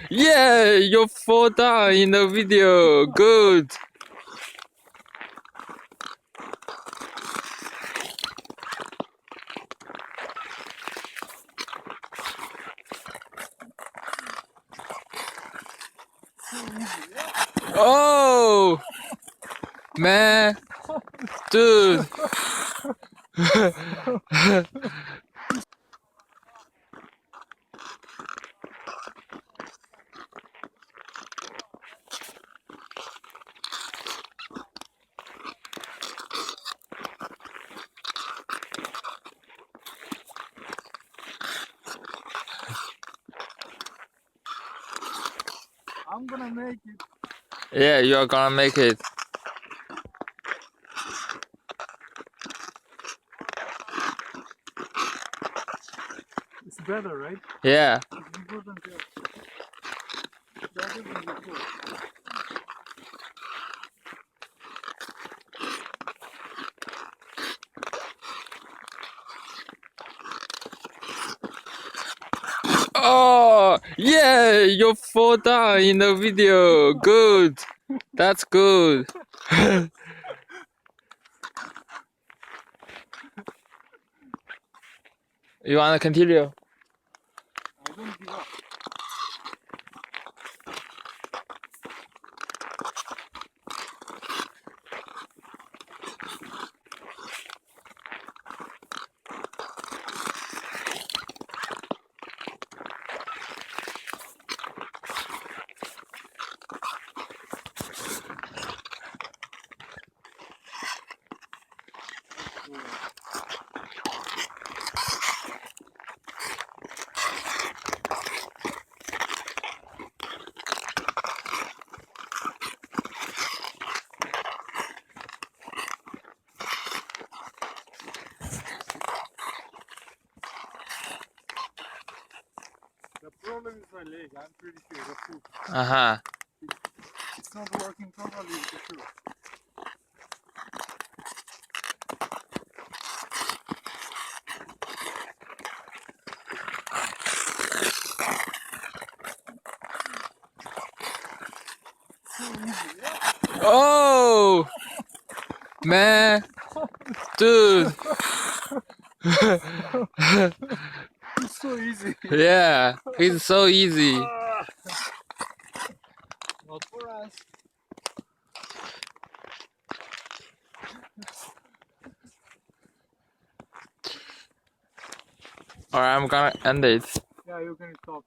Yeah, you fall down in the video. Good. Oh, man, dude. I'm gonna make it. Yeah, you are gonna make it. It's better, right? Yeah. It's important to better than before. Oh, yeah, you fall down in the video. Good. That's good. You wanna continue? I don't give up. The problem is my leg. I'm pretty sure the foot. Uh-huh. It's not working properly with the shoe. Oh, man, dude. It's so easy. Yeah, it's so easy. Not for us. Alright, I'm gonna end it. Yeah, you can stop.